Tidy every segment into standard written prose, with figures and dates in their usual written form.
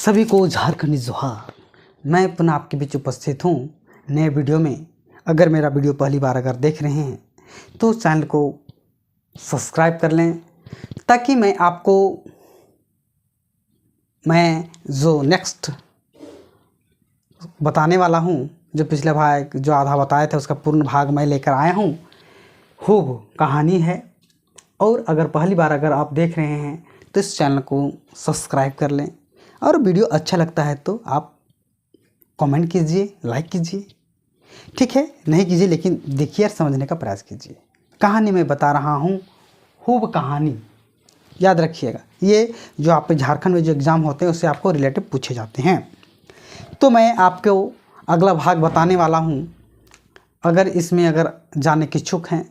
सभी को झारखंडी जोहार। मैं पुनः आपके बीच उपस्थित हूँ नए वीडियो में। अगर मेरा वीडियो पहली बार अगर देख रहे हैं तो चैनल को सब्सक्राइब कर लें, ताकि मैं जो नेक्स्ट बताने वाला हूँ, जो पिछले भाग जो आधा बताए थे उसका पूर्ण भाग मैं लेकर आया हूँ। खूब कहानी है। और अगर पहली बार अगर आप देख रहे हैं तो इस चैनल को सब्सक्राइब कर लें, और वीडियो अच्छा लगता है तो आप कमेंट कीजिए, लाइक कीजिए। ठीक है, नहीं कीजिए लेकिन देखिए और समझने का प्रयास कीजिए। कहानी मैं बता रहा हूँ, खूब कहानी याद रखिएगा। ये जो आप झारखंड में जो एग्ज़ाम होते हैं उससे आपको रिलेटिव पूछे जाते हैं। तो मैं आपको अगला भाग बताने वाला हूँ। अगर इसमें अगर जानने के इच्छुक हैं,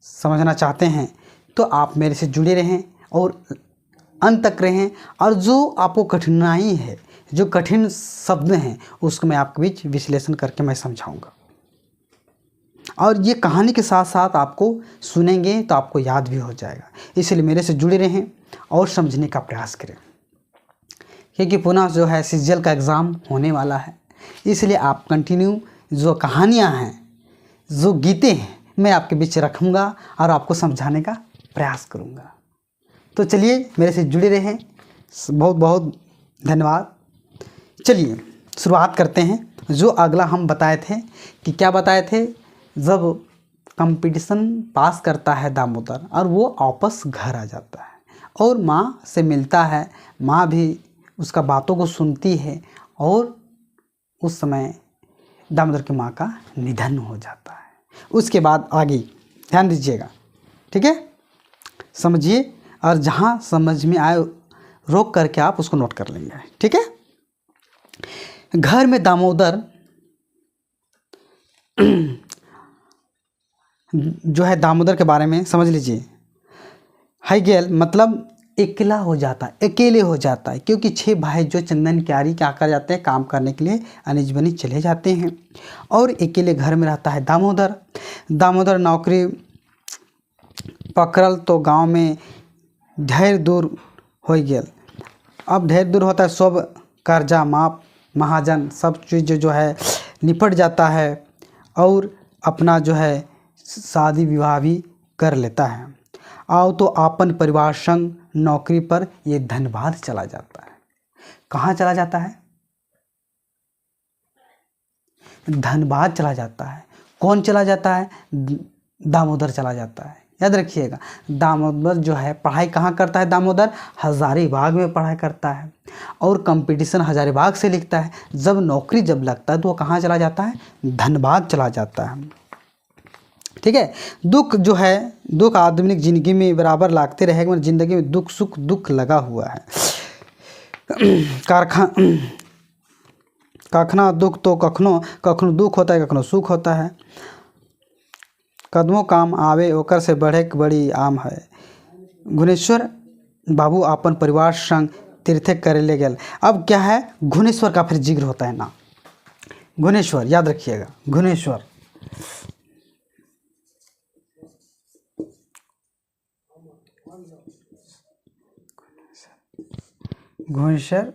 समझना चाहते हैं, तो आप मेरे से जुड़े रहें और अंत तक रहें। और जो आपको कठिनाई है, जो कठिन शब्द हैं, उसको मैं आपके बीच विश्लेषण करके मैं समझाऊंगा। और ये कहानी के साथ साथ आपको सुनेंगे तो आपको याद भी हो जाएगा। इसलिए मेरे से जुड़े रहें और समझने का प्रयास करें, क्योंकि पुनः जो है सीजीएल का एग्ज़ाम होने वाला है। इसलिए आप कंटिन्यू जो कहानियाँ हैं, जो गीतें हैं, मैं आपके बीच रखूँगा और आपको समझाने का प्रयास करूँगा। तो चलिए मेरे से जुड़े रहें। बहुत बहुत धन्यवाद। चलिए शुरुआत करते हैं। जो अगला हम बताए थे कि क्या बताए थे, जब कंपटीशन पास करता है दामोदर और वो वापस घर आ जाता है और माँ से मिलता है। माँ भी उसका बातों को सुनती है और उस समय दामोदर की माँ का निधन हो जाता है। उसके बाद आगे ध्यान दीजिएगा, ठीक है, समझिए, और जहाँ समझ में आए रोक करके आप उसको नोट कर लेंगे, ठीक है। घर में दामोदर जो है, दामोदर के बारे में समझ लीजिए। हाईगेल मतलब अकेला हो जाता है, अकेले हो जाता है, क्योंकि 6 भाई जो चंदन क्यारी क्या कर जाते हैं, काम करने के लिए अनिजबनी चले जाते हैं और अकेले घर में रहता है दामोदर। दामोदर नौकरी पकड़ल तो गांव में ढेर दूर हो गया। अब ढेर दूर होता है, सब कर्जा माप, महाजन सब चीज़ जो है निपट जाता है और अपना जो है शादी विवाह भी कर लेता है। आओ तो आपन परिवार संग नौकरी पर ये धनबाद चला जाता है। कहाँ चला जाता है? धनबाद चला जाता है। कौन चला जाता है? दामोदर चला जाता है। याद रखिएगा, दामोदर जो है पढ़ाई कहाँ करता है? दामोदर हजारीबाग में पढ़ाई करता है और कंपटीशन हजारीबाग से लिखता है। जब नौकरी जब लगता है तो वो कहाँ चला जाता है? धनबाद चला जाता है, ठीक है। दुख जो है, दुख आदमी की जिंदगी में बराबर लागते रहेगा। जिंदगी में दुख सुख दुख लगा हुआ है। कखना दुख तो कखनो दुख होता है, कखनो सुख होता है। कदमों काम आवे ओकर से बढ़े बड़ी आम है। घुनेश्वर बाबू अपन परिवार संग तीर्थे करे ले गए। अब क्या है, घुनेश्वर का फिर जिक्र होता है ना। घुनेश्वर याद रखिएगा, घुनेश्वर घुनेश्वर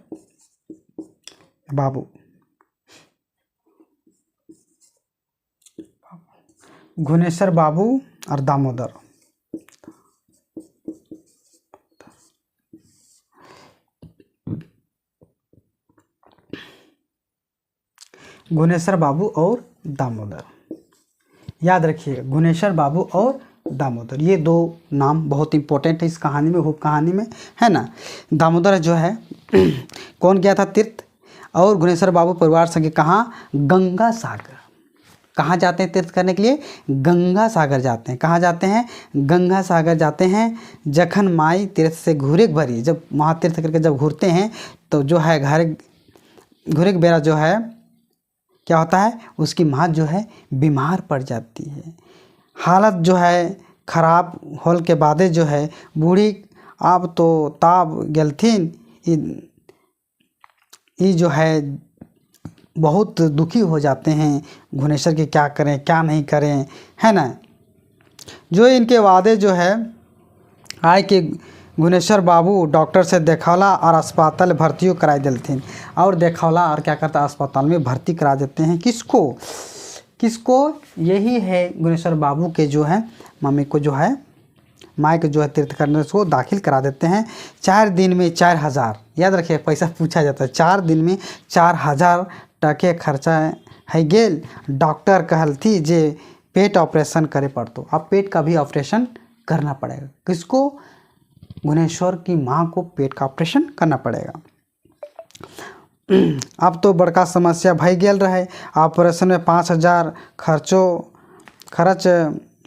बाबू, घुनेश्वर बाबू और दामोदर। घुनेश्वर बाबू और दामोदर याद रखिएगा। घुनेश्वर बाबू और दामोदर, ये 2 नाम बहुत इंपॉर्टेंट है इस कहानी में, खूब कहानी में, है ना। दामोदर जो है कौन गया था तीर्थ, और घुनेश्वर बाबू परिवार संग कहाँ? गंगा सागर। कहाँ जाते हैं तीर्थ करने के लिए? गंगा सागर जाते हैं। कहाँ जाते हैं? गंगा सागर जाते हैं। जखन माई तीर्थ से घूरे भरी, जब वहाँ तीर्थ करके जब घूरते हैं तो जो है घर घूरे के बेरा जो है क्या होता है, उसकी माँ जो है बीमार पड़ जाती है। हालत जो है खराब होल के बाद जो है बूढ़ी अब तो ताब गेलथिन। ये जो है बहुत दुखी हो जाते हैं घुनेश्वर के, क्या करें क्या नहीं करें, है ना। जो इनके वादे जो है आय के गुनेश्वर बाबू डॉक्टर से देखौला और अस्पताल भर्ती कराई देलथिन। और देखौला और क्या करता, अस्पताल में भर्ती करा देते हैं। किसको किसको यही है गुनेश्वर बाबू के जो है मम्मी को जो है माँ के जो है तीर्थ करने उसको दाखिल करा देते हैं। 4 दिन में 4000, याद रखिए पैसा पूछा जाता है, 4 दिन में 4000 टके खर्चा है गेल। डॉक्टर कहलथी जे पेट ऑपरेशन करे पड़तो। अब पेट का भी ऑपरेशन करना पड़ेगा। किसको, गुनेश्वर की माँ को पेट का ऑपरेशन करना पड़ेगा। अब तो बड़का समस्या भई गेल रहे। ऑपरेशन में 5000 खर्च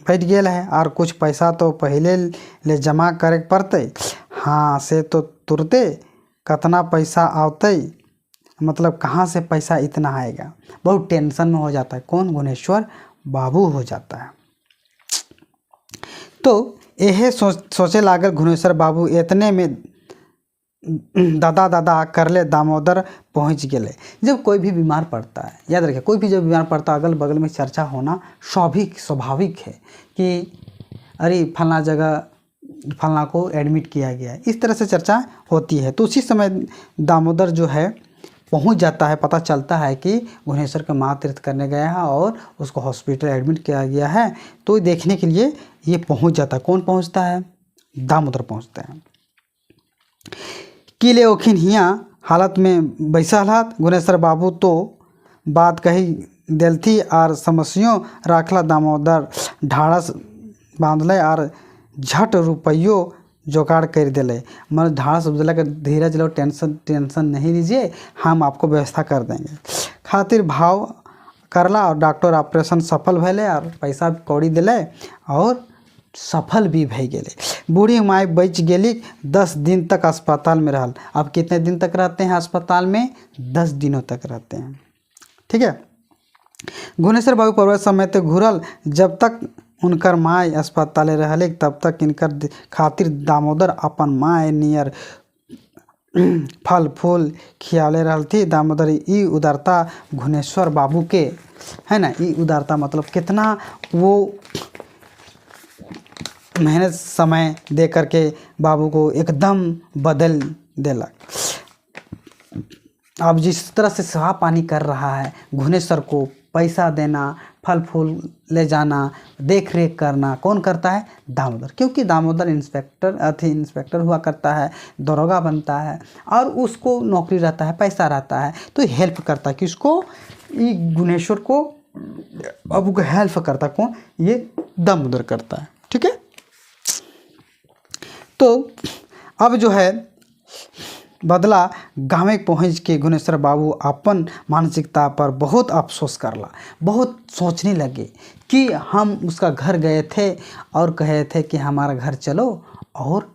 बैठ गेल है और कुछ पैसा तो पहले ले जमा करे पड़ते। हाँ से तो तुरते कितना पैसा आवते, मतलब कहाँ से पैसा इतना आएगा। बहुत टेंशन में हो जाता है। कौन, गुनेश्वर बाबू हो जाता है। तो यह सोचे लागल गुनेश्वर बाबू। इतने में दादा करले दामोदर पहुंच गए। जब कोई भी बीमार पड़ता है, याद रखिए कोई भी जब बीमार पड़ता है अगल बगल में चर्चा होना स्वाभाविक है कि अरे फलना जगह फलना को एडमिट किया गया है, इस तरह से चर्चा होती है। तो उसी समय दामोदर जो है पहुंच जाता है। पता चलता है कि गुनेश्वर का माँ तीर्थ करने गया है और उसको हॉस्पिटल एडमिट किया गया है। तो देखने के लिए ये पहुंच जाता है। कौन पहुंचता है, दामोदर पहुंचता है। किले ओखिन हिया हालत में बैसल हाथ गुनेश्वर बाबू तो बात कही दिलथी और समस्यों राखला। दामोदर ढाढ़स बांधले और झट रुपयो जोगाड़ कर दिले। मतलब ढाढ़स दिला के धीरज लो, टेंशन नहीं लीजिए, हम आपको व्यवस्था कर देंगे। खातिर भाव करला और डॉक्टर ऑपरेशन सफल भले और पैसा कौड़ी दिले और सफल भी भई गेले। बूढ़ी माई बच गेली। 10 दिन तक अस्पताल में रहल। अब कितने दिन तक रहते हैं अस्पताल में, 10 दिनों तक रहते हैं। ठीक है। गुनेश्वर बाबू पर्वत समय तक घूरल। जब तक उनकर माय अस्पताल रहले तब तक इनकर खातिर दामोदर अपन माय नियर फल फूल खियाले रहल थी। दामोदर ई उदारता गुनेश्वर बाबू के, है ना, ई उदारता मतलब कितना वो मेहनत समय दे करके बाबू को एकदम बदल देलक। अब जिस तरह से सेवा पानी कर रहा है, गुनेश्वर को पैसा देना, फल फूल ले जाना, देख रेख करना कौन करता है, दामोदर। क्योंकि दामोदर इंस्पेक्टर हुआ करता है, दरोगा बनता है और उसको नौकरी रहता है, पैसा रहता है, तो हेल्प करता है। किसको, ये गुनेश्वर को, बाबू को हेल्प करता कौन, ये दामोदर करता है। ठीक है। तो अब जो है बदला गाँव में पहुँच के गुनेश्वर बाबू अपन मानसिकता पर बहुत अफसोस करला। बहुत सोचने लगे कि हम उसका घर गए थे और कहे थे कि हमारा घर चलो और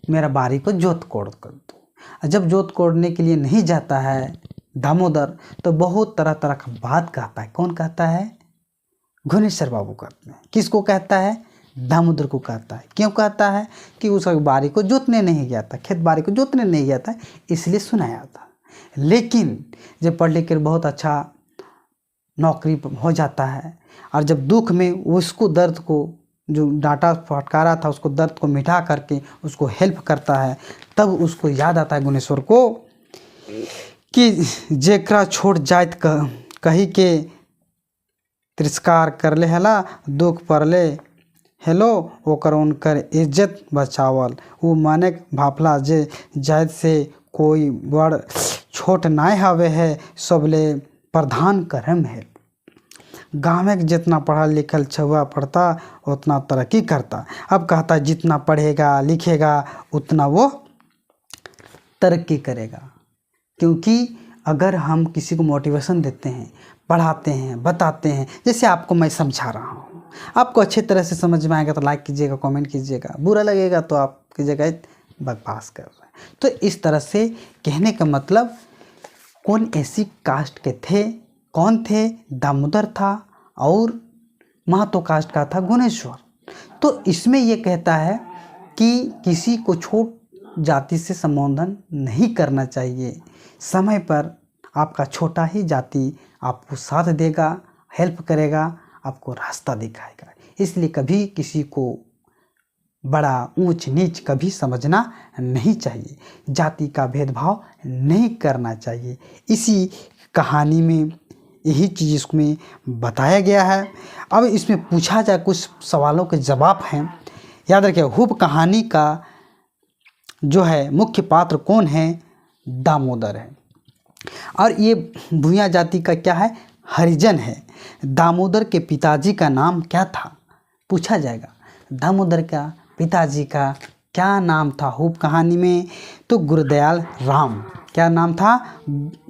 मेरा बारी को जोत कोड़ कर दो। जब जोत कोड़ने के लिए नहीं जाता है दामोदर तो बहुत तरह तरह का बात कहता है। कौन कहता है, गुनेश्वर बाबू कहते हैं। किसको कहता है, दामोदर को कहता है। क्यों कहता है कि उस बारी को जोतने नहीं गया था, खेत बारी को जोतने नहीं गया था, इसलिए सुनाया था। लेकिन जब पढ़ लिख कर बहुत अच्छा नौकरी हो जाता है और जब दुख में उसको दर्द को जो डांटा फटकारा था उसको दर्द को मिटा करके उसको हेल्प करता है, तब उसको याद आता है गुनेश्वर को कि जेकरा छोड़ जात कही के तिरस्कार कर ले हला, दुख पड़ले हेलो ओकर उनकर इज्जत बचावल। वो माने भाफला जे जायद से कोई बड़ छोट नाय हवे है, सबले प्रधान करम है। गाँव में जितना पढ़ा लिखल छुआ पढ़ता उतना तरक्की करता। अब कहता जितना पढ़ेगा लिखेगा उतना वो तरक्की करेगा। क्योंकि अगर हम किसी को मोटिवेशन देते हैं, पढ़ाते हैं, बताते हैं, जैसे आपको मैं समझा रहा हूँ, आपको अच्छी तरह से समझ में आएगा तो लाइक कीजिएगा, कमेंट कीजिएगा, बुरा लगेगा तो आप कीजिएगा बकवास कर रहे हैं। तो इस तरह से कहने का मतलब कौन ऐसी कास्ट के थे, कौन थे, दामोदर था और महतो कास्ट का था गुनेश्वर। तो इसमें ये कहता है कि किसी को छोट जाति से संबोधन नहीं करना चाहिए। समय पर आपका छोटा ही जाति आपको साथ देगा, हेल्प करेगा, आपको रास्ता दिखाएगा। इसलिए कभी किसी को बड़ा ऊंच नीच कभी समझना नहीं चाहिए, जाति का भेदभाव नहीं करना चाहिए। इसी कहानी में यही चीज़ इसमें बताया गया है। अब इसमें पूछा जाए कुछ सवालों के जवाब हैं। याद रखिए, हुप कहानी का जो है मुख्य पात्र कौन है? दामोदर है। और ये भूया जाति का क्या है? हरिजन है। दामोदर के पिताजी का नाम क्या था? पूछा जाएगा, दामोदर का पिताजी का क्या नाम था हुप कहानी में? तो गुरदयाल राम। क्या नाम था?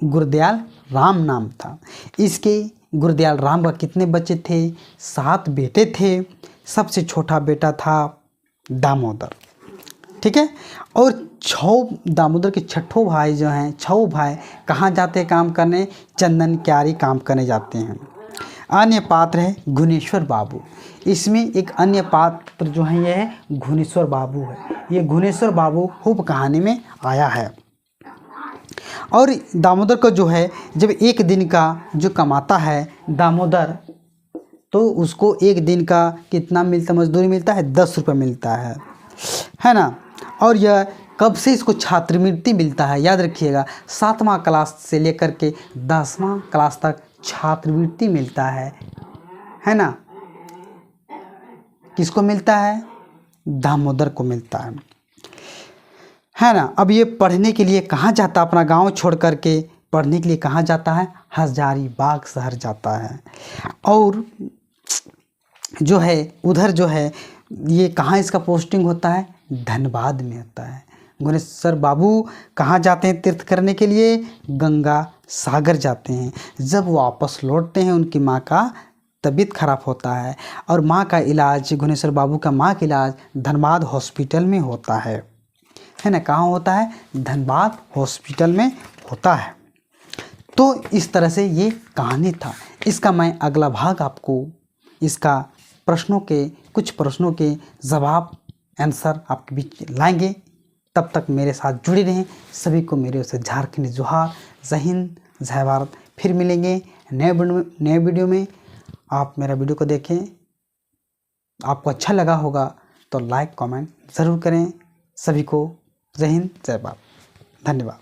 गुरदयाल राम नाम था इसके। गुरदयाल राम का कितने बच्चे थे? 7 बेटे थे। सबसे छोटा बेटा था दामोदर, ठीक है। और 6 दामोदर के 6ठों भाई जो हैं, 6 भाई कहाँ जाते हैं काम करने? चंदन क्यारी काम करने जाते हैं। अन्य पात्र है गुणेश्वर बाबू। इसमें एक अन्य पात्र जो है ये है गुणेश्वर बाबू है। ये गुणेश्वर बाबू हुप कहानी में आया है। और दामोदर का जो है, जब एक दिन का जो कमाता है दामोदर, तो उसको एक दिन का कितना मिलता, मजदूरी मिलता है? 10 रुपये मिलता है ना। और यह कब से इसको छात्रवृत्ति मिलता है? याद रखिएगा, 7वां क्लास से लेकर के 10वां क्लास तक छात्रवृत्ति मिलता है ना। किसको मिलता है? दामोदर को मिलता है ना। अब ये पढ़ने के लिए कहाँ जाता? अपना गांव छोड़ करके पढ़ने के लिए कहाँ जाता है? हजारीबाग शहर जाता है। और जो है उधर जो है ये कहाँ इसका पोस्टिंग होता है? धनबाद में होता है। गुणेश्वर बाबू कहाँ जाते हैं तीर्थ करने के लिए? गंगा सागर जाते हैं। जब वापस लौटते हैं उनकी माँ का तबीयत खराब होता है और माँ का इलाज, गुणेश्वर बाबू का माँ का इलाज धनबाद हॉस्पिटल में होता है ना। कहाँ होता है? धनबाद हॉस्पिटल में होता है। तो इस तरह से ये कहानी था। इसका मैं अगला भाग आपको इसका कुछ प्रश्नों के जवाब आंसर आपके बीच लाएंगे। तब तक मेरे साथ जुड़े रहें। सभी को मेरे ओर से झारखंडी जोहार, जय हिंद, जय भारत। फिर मिलेंगे नए वीडियो में। आप मेरा वीडियो को देखें, आपको अच्छा लगा होगा तो लाइक कमेंट ज़रूर करें। सभी को जय हिंद, जय भारत। धन्यवाद।